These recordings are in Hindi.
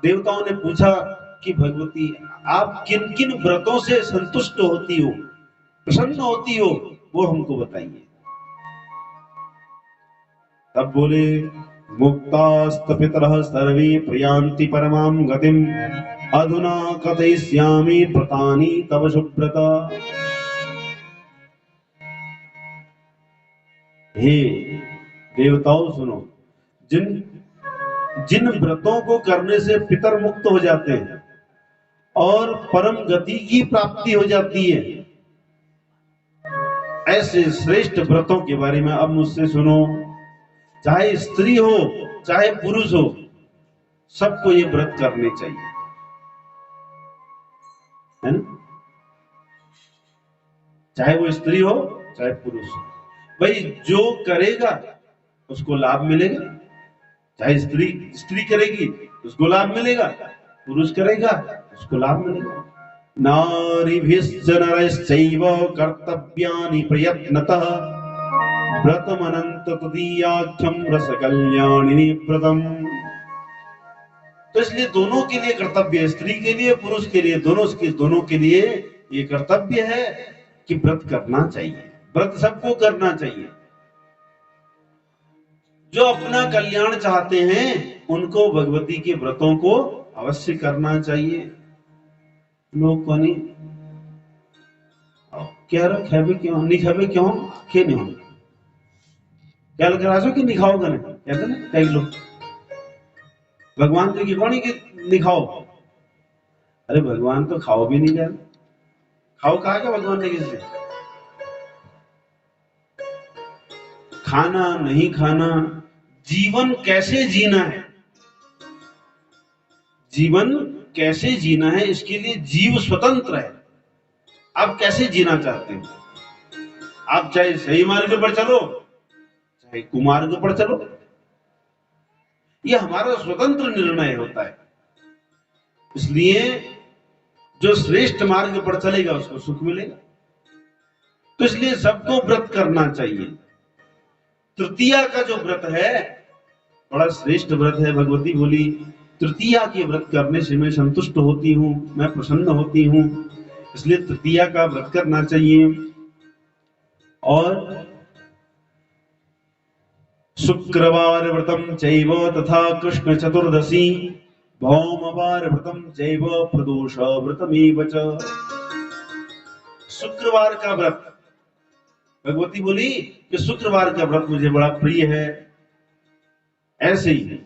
देवताओं ने पूछा कि भगवती आप किन किन व्रतों से संतुष्ट होती हो, प्रसन्न होती हो, वो हमको बताइए। तब बोले मुक्तास्तपितरः सर्वे प्रयान्ति परमां गतिम् अधुना कथयिष्यामि व्रतानि तव सुव्रत। हे देवताओं सुनो, जिन जिन व्रतों को करने से पितर मुक्त हो जाते हैं और परम गति की प्राप्ति हो जाती है, ऐसे श्रेष्ठ व्रतों के बारे में अब मुझसे सुनो। चाहे स्त्री हो चाहे पुरुष हो, सबको ये व्रत करने चाहिए, है ना? चाहे वो स्त्री हो चाहे पुरुष हो, भाई जो करेगा उसको लाभ मिलेगा। चाहे स्त्री स्त्री करेगी उसको लाभ मिलेगा, पुरुष करेगा उसको लाभ मिलेगा। नारीभिश्च नरैश्चैव कर्तव्यानि प्रयत्नतः व्रतमनंत तदीयाख्यम रस कल्याणिनी व्रतम। तो इसलिए दोनों के लिए कर्तव्य है, स्त्री के लिए पुरुष के लिए, दोनों के लिए ये कर्तव्य है कि व्रत करना चाहिए। व्रत सबको करना चाहिए। जो अपना कल्याण चाहते हैं उनको भगवती के व्रतों को अवश्य करना चाहिए। लोग को नहीं क्या खेबे क्यों नहीं, खेबे क्यों के नहीं हो क्या लग रहा है कि नहीं खाओगे ना, कहते ना कई लोग भगवान जी की कौन की नहीं खाओ। अरे भगवान तो खाओ भी नहीं जाए, खाओ कहा क्या भगवान ने किससे? खाना नहीं खाना, जीवन कैसे जीना है, जीवन कैसे जीना है, इसके लिए जीव स्वतंत्र है। आप कैसे जीना चाहते हैं, आप चाहे सही मार्ग पर चलो चाहे कुमार्ग पर चलो, यह हमारा स्वतंत्र निर्णय होता है। इसलिए जो श्रेष्ठ मार्ग पर चलेगा उसको सुख मिलेगा। तो इसलिए सबको व्रत करना चाहिए। तृतीया का जो व्रत है बड़ा श्रेष्ठ व्रत है। भगवती बोली तृतीया के व्रत करने से मैं संतुष्ट होती हूँ, मैं प्रसन्न होती हूँ, इसलिए तृतीया का व्रत करना चाहिए। और शुक्रवार व्रतम चैव तथा कृष्ण चतुर्दशी भौमवार व्रतम चैव प्रदोष व्रतमेव च। शुक्रवार का व्रत, भगवती बोली कि शुक्रवार का व्रत मुझे बड़ा प्रिय है। ऐसे ही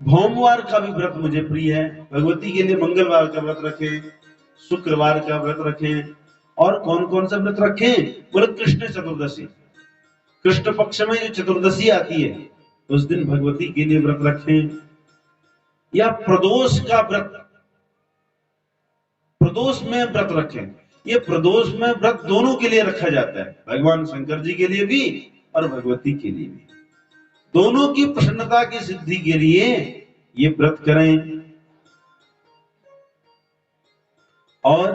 भौमवार का भी व्रत मुझे प्रिय है। भगवती के लिए मंगलवार का व्रत रखें, शुक्रवार का व्रत रखें, और कौन कौन सा व्रत रखें? बोले कृष्ण चतुर्दशी, कृष्ण पक्ष में जो चतुर्दशी आती है उस दिन भगवती के लिए व्रत रखें। या प्रदोष का व्रत, प्रदोष में व्रत रखें। ये प्रदोष में व्रत दोनों के लिए रखा जाता है, भगवान शंकर जी के लिए भी और भगवती के लिए भी। दोनों की प्रसन्नता की सिद्धि के लिए ये व्रत करें। और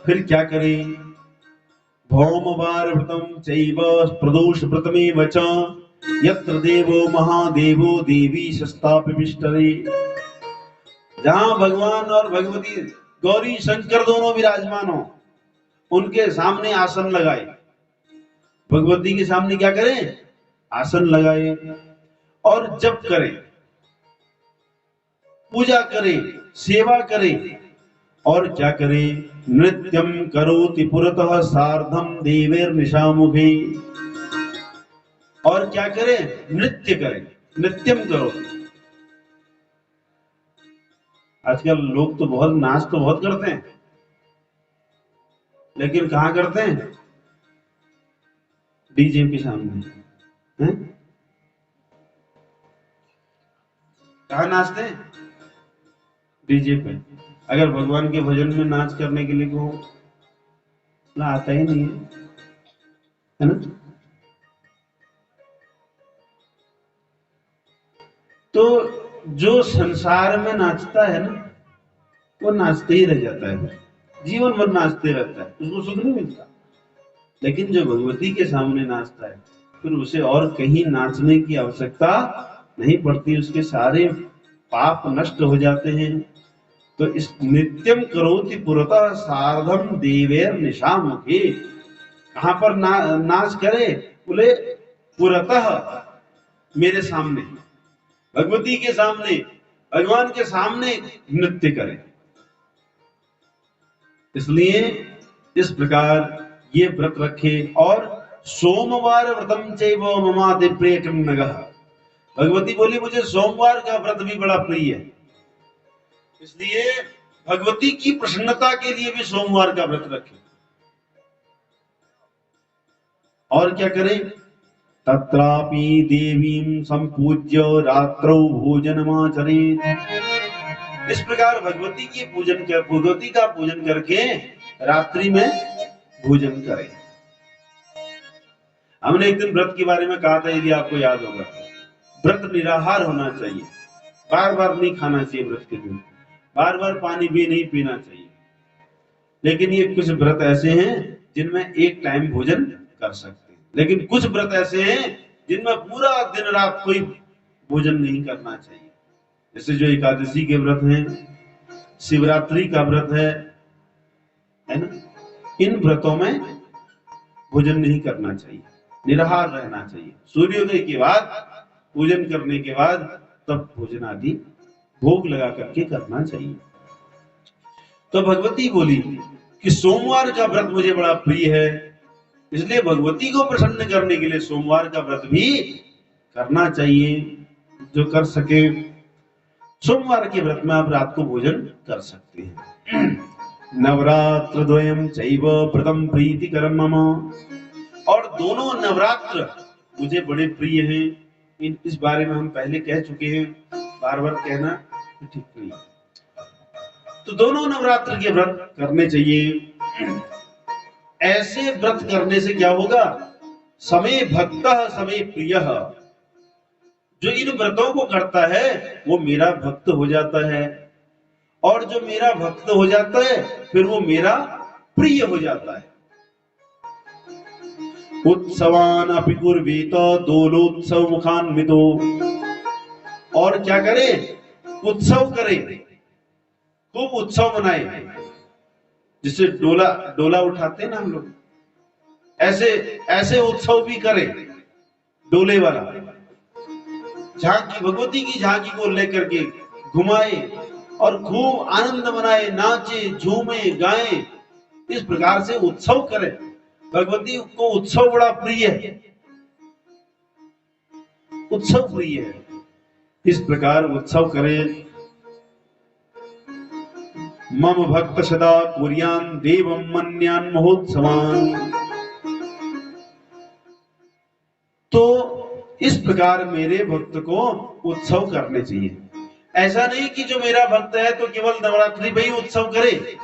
फिर क्या करें? भौमवार व्रतम चैव प्रदोष व्रतमेव च यत्र देवो महादेवो देवी शस्तापिष्टरे। जहां भगवान और भगवती गौरी शंकर दोनों विराजमान हो, उनके सामने आसन लगाए। भगवती के सामने क्या करें? आसन लगाए और जप करें, पूजा करें, सेवा करें। और क्या करें? नृत्यम करोति पुरतः सार्धम देवैर्निशामुखे। और क्या करें? नृत्य करें, नृत्यम करो। आजकल लोग तो बहुत नाच तो बहुत करते हैं, लेकिन कहां करते हैं? डीजे के सामने हैं? कहां नाचते हैं? डीजे पे। अगर भगवान के भजन में नाच करने के लिए को ना आता ही नहीं है ना? तो जो संसार में नाचता है ना, वो नाचते ही रह जाता है, जीवन भर नाचते रहता है, उसको सुख नहीं मिलता। लेकिन जो भगवती के सामने नाचता है फिर उसे और कहीं नाचने की आवश्यकता नहीं पड़ती। उसके सारे पाप नष्ट हो जाते हैं। तो इस नित्यम करोति पुरतः सार्धम देवेर निशामुखी, कहां पर नाच करे? बोले पुरतः, मेरे सामने, भगवती के सामने, भगवान के सामने नृत्य करे। इसलिए इस प्रकार ये व्रत रखे। और सोमवार व्रतम चैव ममाति प्रिय किन्नगः, भगवती बोली मुझे सोमवार का व्रत भी बड़ा प्रिय है, इसलिए भगवती की प्रसन्नता के लिए भी सोमवार का व्रत रखे। और क्या करें? तत्रापि देवीं संपूज्य रात्रौ भोजनमाचरेत्, इस प्रकार भगवती की पूजन कर, भगवती का पूजन करके रात्रि में भोजन करें। हमने एक दिन व्रत के बारे में कहा था, यदि आपको याद होगा, व्रत निराहार होना चाहिए, बार बार नहीं खाना चाहिए व्रत के दिन, बार बार पानी भी नहीं पीना चाहिए। लेकिन ये कुछ व्रत ऐसे हैं जिनमें एक टाइम भोजन कर सकते हैं, लेकिन कुछ व्रत ऐसे हैं जिनमें पूरा दिन रात कोई भोजन नहीं करना चाहिए। जैसे जो एकादशी के व्रत हैं, शिवरात्रि का व्रत है ना, इन व्रतों में भोजन नहीं करना चाहिए, निराहार रहना चाहिए। सूर्योदय के बाद, पूजन करने के बाद तब भोजन आदि भोग लगा करके करना चाहिए। तो भगवती बोली कि सोमवार का व्रत मुझे बड़ा प्रिय है, इसलिए भगवती को प्रसन्न करने के लिए सोमवार का व्रत भी करना चाहिए। जो कर सके, सोमवार के व्रत में आप रात को भोजन कर सकते हैं। नवरात्र द्वयम चैव व्रतम प्रीतिकरम मम, और दोनों नवरात्र मुझे बड़े प्रिय हैं। इस बारे में हम पहले कह चुके हैं, बार बार कहना ठीक नहीं। तो दोनों नवरात्र के व्रत करने चाहिए। ऐसे व्रत करने से क्या होगा? समय भक्तः समय प्रियः, जो इन व्रतों को करता है वो मेरा भक्त हो जाता है, और जो मेरा भक्त हो जाता है फिर वो मेरा प्रिय हो जाता है। उत्सवान अपि कुर्वीत दोलोत्सव मुखान्वितो, और क्या करे? उत्सव करे, खूब उत्सव मनाए। जिससे डोला उठाते हैं ना हम लोग, ऐसे ऐसे उत्सव भी करे, डोले वाला, झांकी, भगवती की झांकी को लेकर के घुमाए और खूब आनंद मनाए, नाचे झूमे गाए, इस प्रकार से उत्सव करे। भगवती को उत्सव बड़ा प्रिय है, उत्सव प्रिय है, इस प्रकार उत्सव करे। मम भक्त सदा कुर्यान देवं मन्यान महोत्सवान, तो इस प्रकार मेरे भक्त को उत्सव करने चाहिए। ऐसा नहीं कि जो मेरा भक्त है तो केवल नवरात्रि में ही उत्सव करे,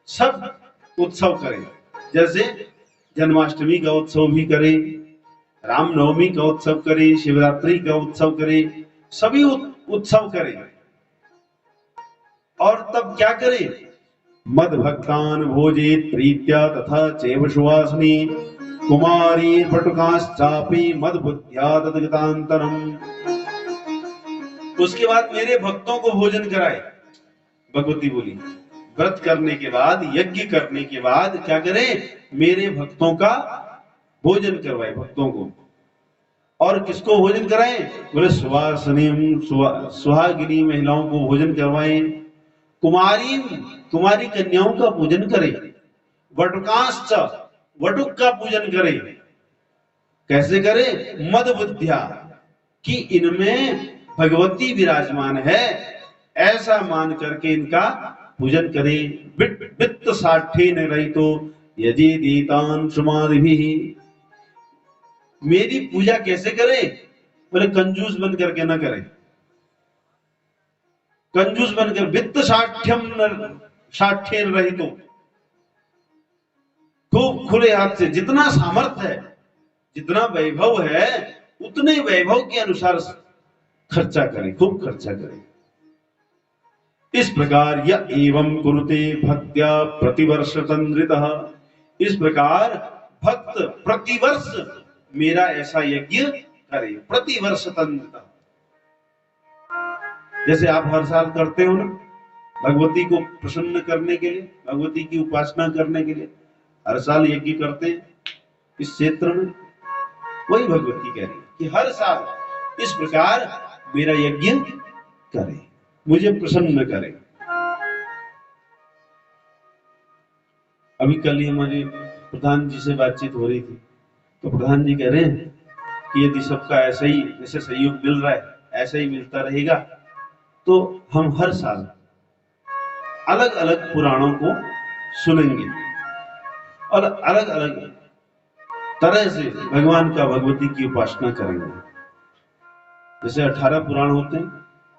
सब उत्सव करे। जैसे जन्माष्टमी का उत्सव भी करे, रामनवमी का उत्सव करे, शिवरात्रि का उत्सव करे, सभी उत्सव करे। और तब क्या करे? मद भक्तान भोजेत प्रीत्या तथा चैव सुवासिनी कुमारी पटुकाश्चापि मद बुद्ध्या तद्गतांतरम, उसके बाद मेरे भक्तों को भोजन कराए। भगवती बोली व्रत करने के बाद, यज्ञ करने के बाद क्या करें? मेरे भक्तों का भोजन करवाए, भक्तों को। और किसको भोजन कराएं? बोले सुवासिनी, सुहागिनी महिलाओं को भोजन करवाएं, कुमारी कन्याओं का पूजन करें, वटुकाश्च, वटुक का पूजन करें। कैसे करें? मद बुद्धिया, कि इनमें भगवती विराजमान है, ऐसा मान करके इनका पूजन करें। वित्त साठे न रही तो यदि दीतान सुमादिभिः, मेरी पूजा कैसे करें? बोले कंजूस बन करके ना करें, कंजूस बनकर, वित्त साठ्य रही तो, खूब खुले हाथ से, जितना सामर्थ्य है, जितना वैभव है, उतने वैभव के अनुसार खर्चा करें, खूब खर्चा करें। इस प्रकार यह एवं कुरुते भक्त्या प्रतिवर्ष तंद्रितः, इस प्रकार भक्त प्रतिवर्ष मेरा ऐसा यज्ञ करे, प्रतिवर्ष तंद्रितः। जैसे आप हर साल करते हो ना, भगवती को प्रसन्न करने के लिए, भगवती की उपासना करने के लिए हर साल यज्ञ करते हैं इस क्षेत्र में। वही भगवती कह रही है कि हर साल इस प्रकार मेरा यज्ञ करे, मुझे प्रसन्न करे। अभी कल ही हमारे प्रधान जी से बातचीत हो रही थी, तो प्रधान जी कह रहे हैं कि यदि सबका ऐसा ही जैसे सहयोग मिल रहा है ऐसा ही मिलता रहेगा तो हम हर साल अलग अलग पुराणों को सुनेंगे और अलग अलग तरह से भगवान का, भगवती की उपासना करेंगे। जैसे 18 पुराण होते हैं,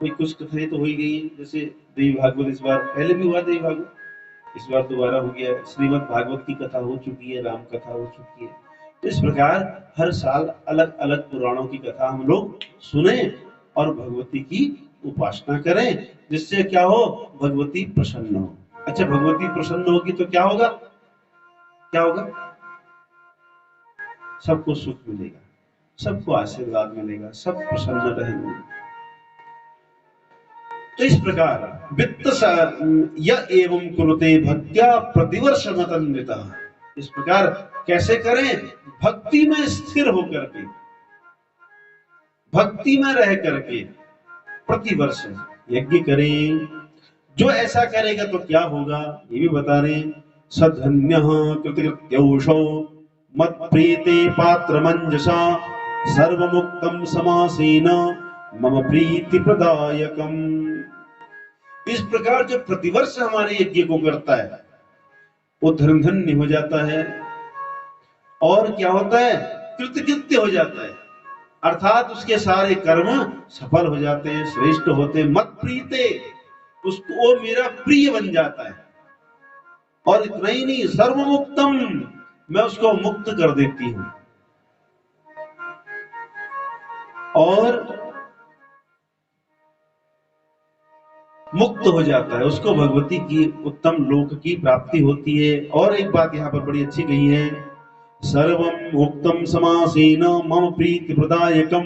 कोई कुछ कथाएं तो हो ही गई है, जैसे देवी भागवत इस बार, पहले भी हुआ देवी भागवत, इस बार दोबारा हो गया, श्रीमद् भागवत की कथा हो चुकी है, राम कथा हो चुकी है। तो इस प्रकार हर साल अलग अलग पुराणों की कथा हम लोग सुने और भगवती की उपासना करें, जिससे क्या हो, भगवती प्रसन्न हो। अच्छा, भगवती प्रसन्न होगी तो क्या होगा, क्या होगा? सबको सुख मिलेगा, सबको आशीर्वाद मिलेगा, सब प्रसन्न रहेंगे। तो इस प्रकार वित्त य एवं कुरुते भक्त्या प्रतिवर्ष मतन्वितः, इस प्रकार कैसे करें, भक्ति में स्थिर होकर के, भक्ति में रह करके प्रतिवर्ष यज्ञ करें। जो ऐसा करेगा तो क्या होगा, ये भी बता रहे हैं। सधन्यः कृतकृत्यौषो मत प्रीते पात्र मंजसा सर्वमुक्तम समासेन मम प्रीति प्रदायकम। इस प्रकार जो प्रतिवर्ष हमारे यज्ञ को करता है वो धन्य हो जाता है और क्या होता है, कृतकृत्य हो जाता है, अर्थात उसके सारे कर्म सफल हो जाते हैं, श्रेष्ठ होते हैं। मत प्रीते, उसको वो मेरा प्रिय बन जाता है। और इतना ही नहीं, सर्वमुक्तम, मैं उसको मुक्त कर देती हूं और मुक्त हो जाता है, उसको भगवती की उत्तम लोक की प्राप्ति होती है। और एक बात यहाँ पर बड़ी अच्छी कही है, सर्वम मुक्तम समासेन मम प्रीति प्रदायकम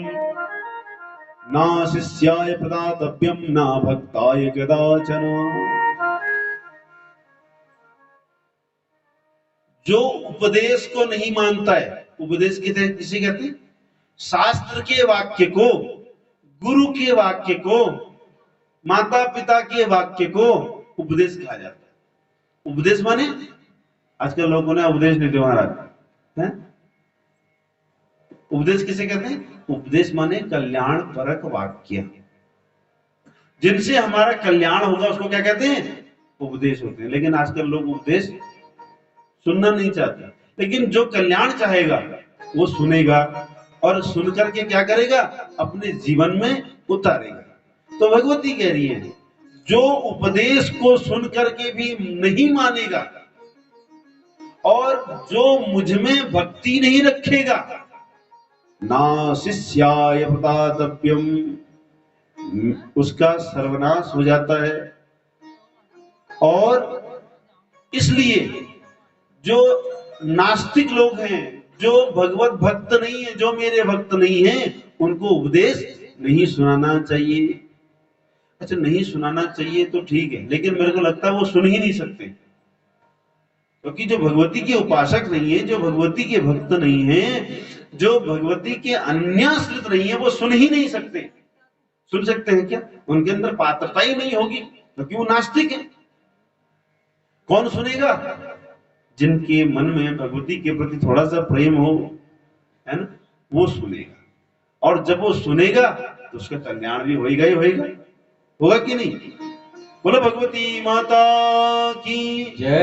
ना शिष्याय प्रदातव्यम ना भक्ताय कदाचन। जो उपदेश को नहीं मानता है, उपदेश किसे कहते हैं, शास्त्र के वाक्य को, गुरु के वाक्य को, माता पिता के वाक्य को उपदेश कहा जाता है। उपदेश माने, आजकल लोगों ने उपदेश नहीं दिया महाराज, उपदेश किसे कहते हैं, उपदेश माने कल्याण परक वाक्य, जिनसे हमारा कल्याण होगा उसको क्या कहते हैं, उपदेश होते हैं। लेकिन आजकल लोग उपदेश सुनना नहीं चाहते, लेकिन जो कल्याण चाहेगा वो सुनेगा और सुनकर के क्या करेगा, अपने जीवन में उतारेगा। तो भगवती कह रही है, जो उपदेश को सुन करके भी नहीं मानेगा और जो मुझ में भक्ति नहीं रखेगा, ना शिष्याय प्रदातव्यम, उसका सर्वनाश हो जाता है। और इसलिए जो नास्तिक लोग हैं, जो भगवत भक्त नहीं है, जो मेरे भक्त नहीं है, उनको उपदेश नहीं सुनाना चाहिए। अच्छा, नहीं सुनाना चाहिए तो ठीक है, लेकिन मेरे को लगता है वो सुन ही नहीं सकते, क्योंकि जो भगवती के उपासक नहीं है, जो भगवती के भक्त नहीं है, जो भगवती के अन्याश्रित नहीं है, वो सुन ही नहीं सकते। सुन सकते हैं क्या, उनके अंदर पात्रता ही नहीं होगी, क्योंकि वो नास्तिक है। कौन सुनेगा, जिनके मन में भगवती के प्रति थोड़ा सा प्रेम हो, है ना, वो सुनेगा। और जब वो सुनेगा तो उसका कल्याण भी होएगा ही होएगा, होगा कि नहीं? बोलो भगवती माता की जय।